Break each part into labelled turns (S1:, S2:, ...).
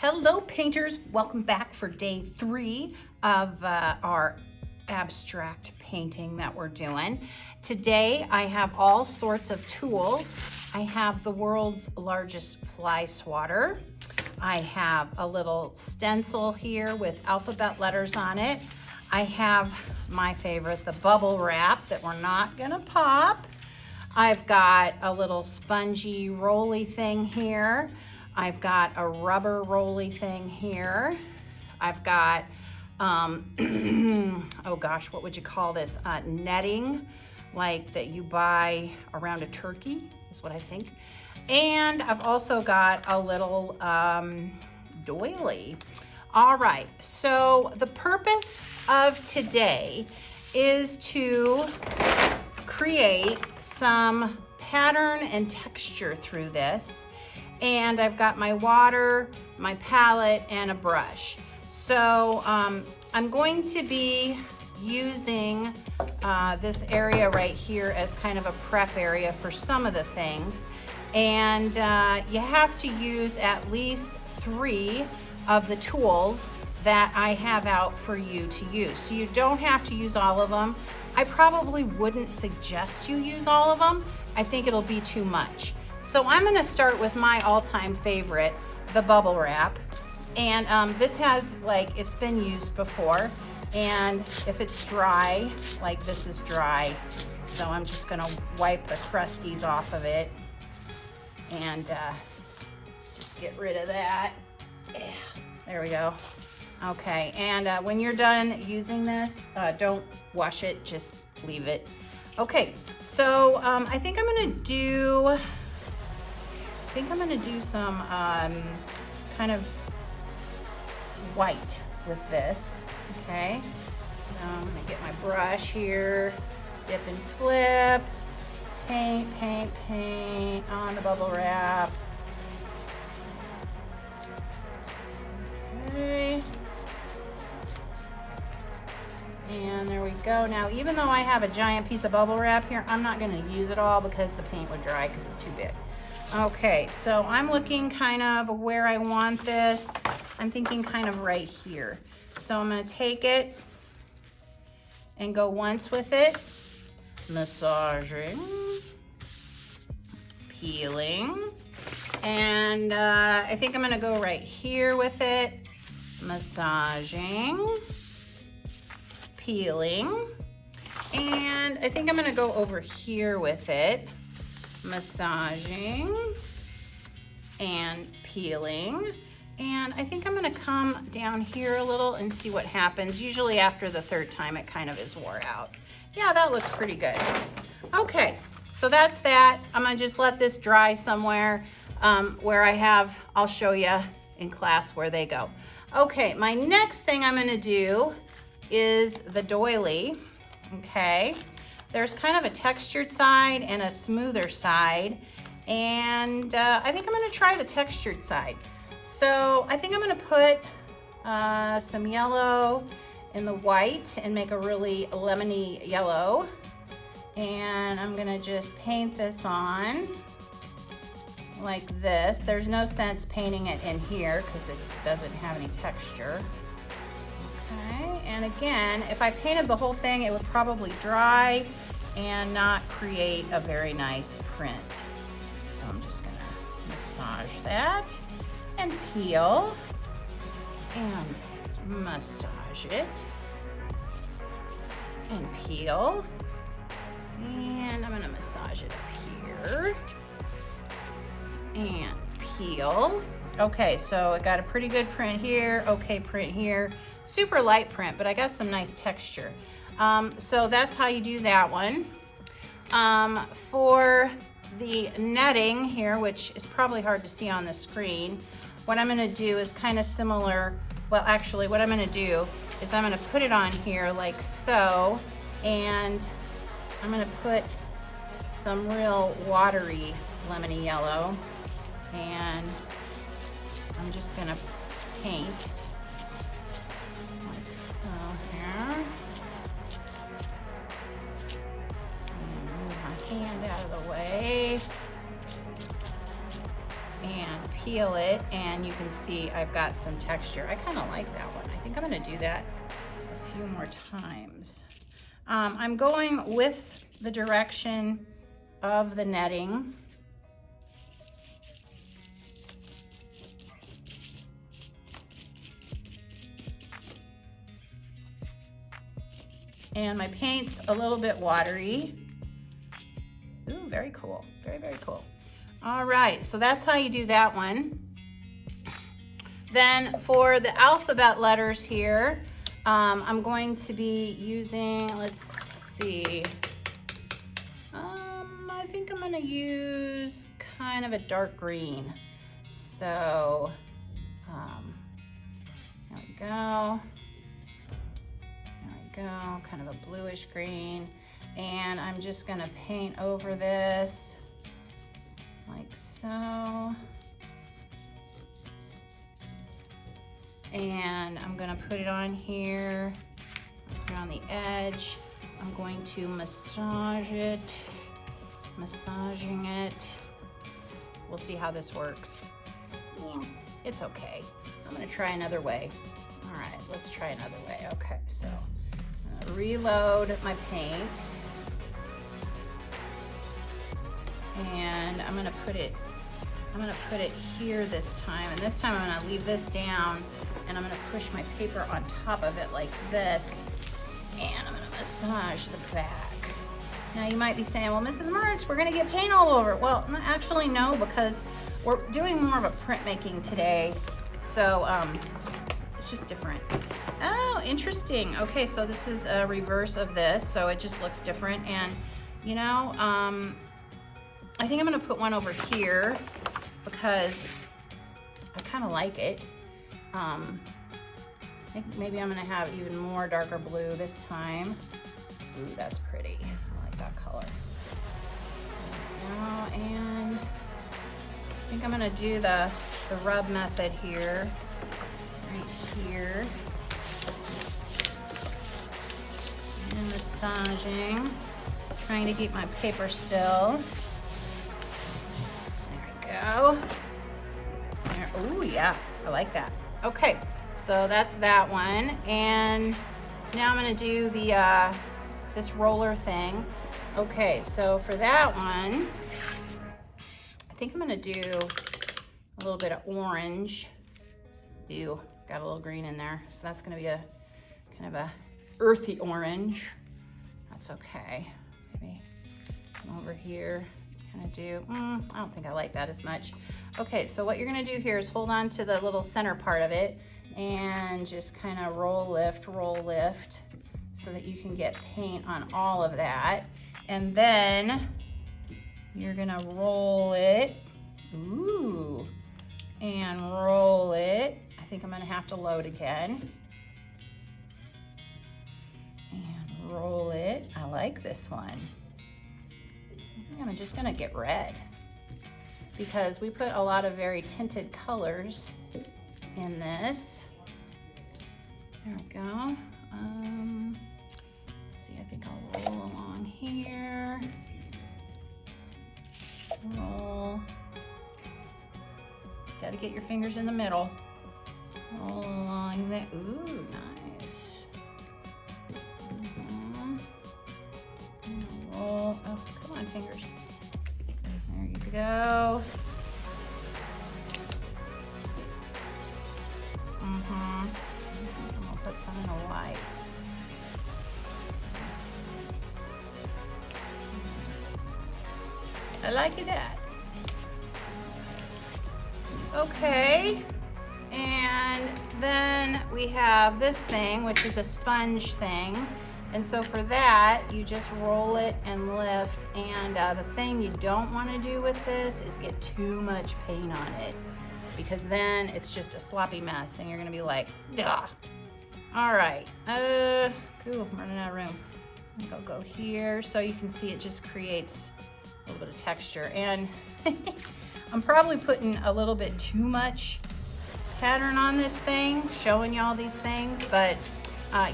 S1: Hello painters, welcome back for day 3 of our abstract painting that we're doing. Today I have all sorts of tools. I have the world's largest fly swatter. I have a little stencil here with alphabet letters on it. I have my favorite, the bubble wrap that we're not gonna pop. I've got a little spongy rolly thing here. I've got a rubber rolly thing here. I've got, oh gosh, what would you call this? Netting, like that you buy around a turkey, is what I think. And I've also got a little doily. All right, so the purpose of today is to create some pattern and texture through this. And I've got my water, my palette, and a brush. So I'm going to be using this area right here as kind of a prep area for some of the things. And you have to use at least 3 of the tools that I have out for you to use. So you don't have to use all of them. I probably wouldn't suggest you use all of them. I think it'll be too much. So I'm gonna start with my all-time favorite, the bubble wrap. And this has, like, it's been used before. And if it's dry, like this is dry, so I'm just gonna wipe the crusties off of it and just get rid of that. Yeah, there we go. Okay, and when you're done using this, don't wash it, just leave it. Okay, so I think I'm gonna do some kind of white with this, okay? So I'm gonna get my brush here, dip and flip, paint, paint, paint on the bubble wrap. Okay. And there we go. Now, even though I have a giant piece of bubble wrap here, I'm not gonna use it all because the paint would dry because it's too big. Okay, so I'm looking kind of where I want this. I'm thinking kind of right here. So I'm gonna take it and go once with it, massaging, peeling, and I think I'm gonna go right here with it, massaging, peeling, and I think I'm gonna go over here with it, massaging and peeling, and I think I'm gonna come down here a little and see what happens. Usually after the 3rd time it kind of is wore out. Yeah, that looks pretty good. Okay, so that's that. I'm gonna just let this dry somewhere where I'll show you in class where they go. Okay, my next thing I'm gonna do is the doily, okay? There's kind of a textured side and a smoother side, and I think I'm gonna try the textured side. So I think I'm gonna put some yellow in the white and make a really lemony yellow. And I'm gonna just paint this on like this. There's no sense painting it in here because it doesn't have any texture. Okay, and again, if I painted the whole thing, it would probably dry and not create a very nice print. So I'm just gonna massage that and peel and massage it and peel. And I'm gonna massage it up here and peel. Okay, so I got a pretty good print here, okay print here. Super light print, but I got some nice texture. So that's how you do that one. For the netting here, which is probably hard to see on the screen, what I'm gonna do is kind of similar. Well, actually, what I'm gonna do is I'm gonna put it on here like so, and I'm gonna put some real watery lemony yellow, and I'm just gonna paint like so here. And move my hand out of the way. And peel it and you can see I've got some texture. I kind of like that one. I think I'm gonna do that a few more times. I'm going with the direction of the netting. And my paint's a little bit watery. Ooh, very cool, very, very cool. All right, so that's how you do that one. Then for the alphabet letters here, I'm going to be using, let's see, I think I'm gonna use kind of a dark green. So, there we go. There we go, kind of a bluish green. And I'm just gonna paint over this like so. And I'm gonna put it on here, put it on the edge. I'm going to massage it, massaging it. We'll see how this works. Yeah, it's okay. I'm gonna try another way. All right, let's try another way. Okay, so I'm gonna reload my paint. And I'm gonna put it here this time. And this time I'm gonna leave this down and I'm gonna push my paper on top of it like this. And I'm gonna massage the back. Now you might be saying, well, Mrs. Mertz, we're gonna get paint all over it. Well, actually no, because we're doing more of a printmaking today. So it's just different. Oh, interesting. Okay, so this is a reverse of this. So it just looks different. And you know, I think I'm gonna put one over here because I kind of like it. I think maybe I'm gonna have even more darker blue this time. Ooh, that's pretty. I like that color. Now, and I think I'm gonna do the rub method here, right here. And massaging, trying to keep my paper still. Go. Oh yeah, I like that. Okay, so that's that one. And now I'm gonna do the this roller thing. Okay, so for that one, I think I'm gonna do a little bit of orange. Ew, got a little green in there. So that's gonna be a kind of a earthy orange. That's okay. Maybe come over here. Kind of do, I don't think I like that as much. Okay, so what you're gonna do here is hold on to the little center part of it and just kind of roll lift so that you can get paint on all of that. And then you're gonna roll it, ooh, and roll it. I think I'm gonna have to load again. And roll it, I like this one. I'm just gonna get red because we put a lot of very tinted colors in this. There we go. Let's see, I think I'll roll along here. Roll. Gotta get your fingers in the middle. Roll along there. Ooh, nice. Roll. Oh, come on, fingers. There you go. I'm gonna put some in the white. I like that. Okay. And then we have this thing, which is a sponge thing. And so for that, you just roll it and lift. And the thing you don't want to do with this is get too much paint on it, because then it's just a sloppy mess and you're gonna be like, duh. All right, ooh, I'm running out of room. I'll go here so you can see it just creates a little bit of texture. And I'm probably putting a little bit too much pattern on this thing, showing you all these things, but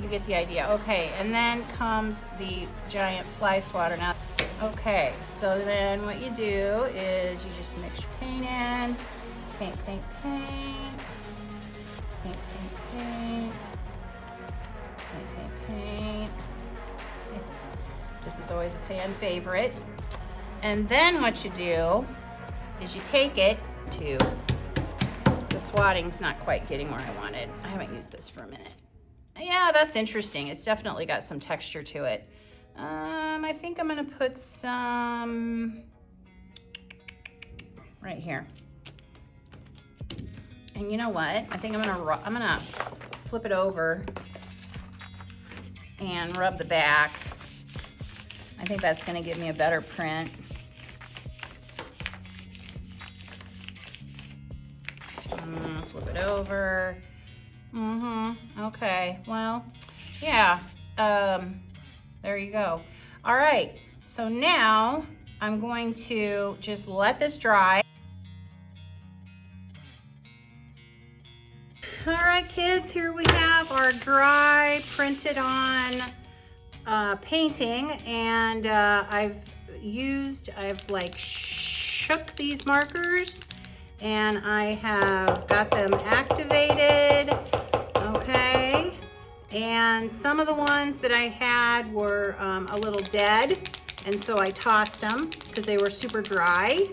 S1: you get the idea. Okay, and then comes the giant fly swatter. Now, okay, so then what you do is you just mix your paint in, paint, paint, paint. Paint, paint, paint. Paint, paint, paint. This is always a fan favorite. And then what you do is you take it to, the swatting's not quite getting where I wanted. I haven't used this for a minute. Yeah, that's interesting. It's definitely got some texture to it. I think I'm gonna put some right here. And you know what? I think I'm gonna flip it over and rub the back. I think that's gonna give me a better print. Flip it over. Okay, well, yeah, there you go. All right, so now I'm going to just let this dry. All right, kids, here we have our dry printed on painting, and I've like shook these markers, and I have got them activated, okay? And some of the ones that I had were a little dead, and so I tossed them because they were super dry,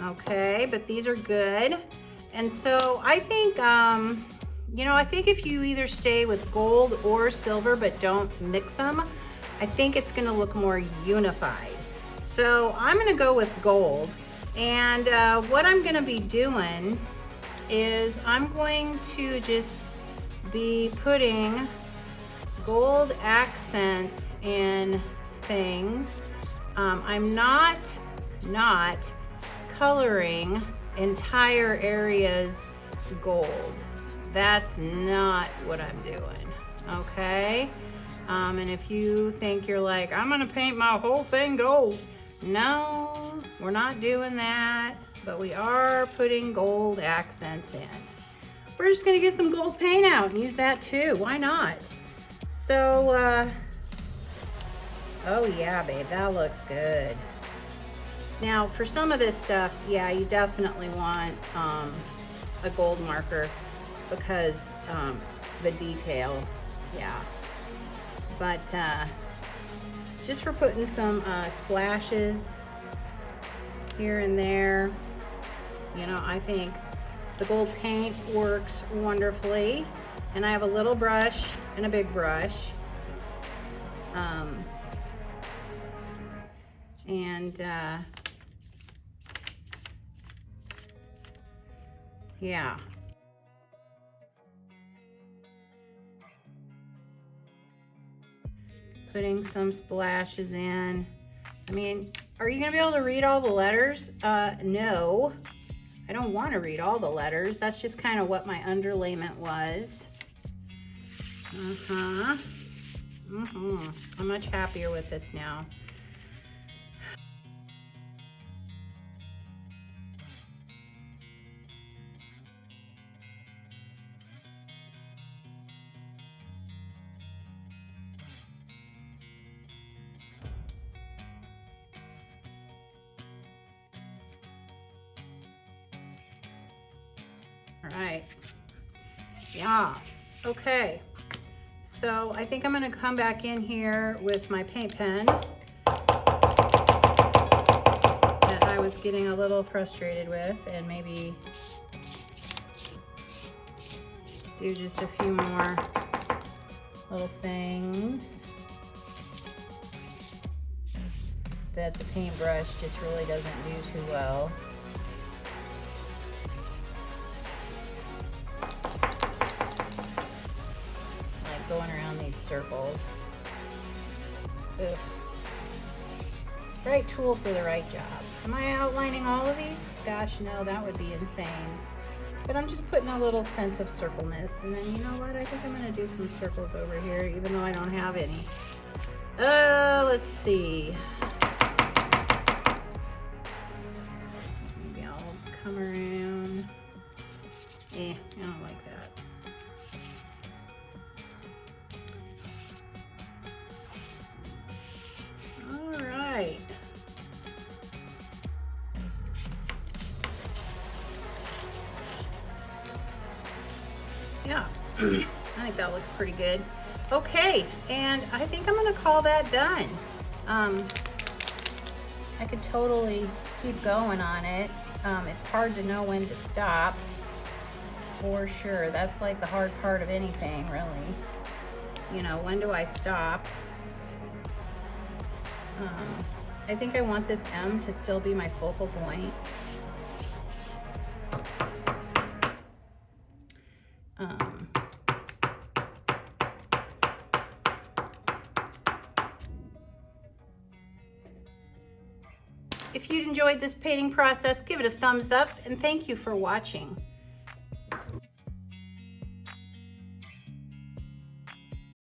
S1: okay? But these are good. And so I think, you know, I think if you either stay with gold or silver but don't mix them, I think it's gonna look more unified. So I'm gonna go with gold. And what I'm gonna be doing is I'm going to just be putting gold accents in things. I'm not coloring entire areas gold. That's not what I'm doing, okay? And if you think you're like, I'm gonna paint my whole thing gold, no, we're not doing that, but we are putting gold accents in. We're just gonna get some gold paint out and use that too, why not? So, oh yeah, babe, that looks good. Now, for some of this stuff, yeah, you definitely want a gold marker because the detail, yeah. But just for putting some splashes here and there, you know, I think the gold paint works wonderfully. And I have a little brush and a big brush. Yeah. Putting some splashes in. I mean, are you gonna be able to read all the letters? No, I don't want to read all the letters. That's just kind of what my underlayment was. I'm much happier with this now. All right, yeah, okay. So I think I'm gonna come back in here with my paint pen that I was getting a little frustrated with, and maybe do just a few more little things that the paintbrush just really doesn't do too well. Going around these circles. Ugh. Right tool for the right job. Am I outlining all of these? Gosh, no, that would be insane. But I'm just putting a little sense of circleness. And then you know what? I think I'm gonna do some circles over here, even though I don't have any. Let's see. Maybe I'll come around. I don't like that. Right. I think that looks pretty good. Okay, and I think I'm gonna call that done. I could totally keep going on it. It's hard to know when to stop, for sure. That's like the hard part of anything, really. You know, when do I stop? I think I want this M to still be my focal point. If you enjoyed this painting process, give it a thumbs up, and thank you for watching.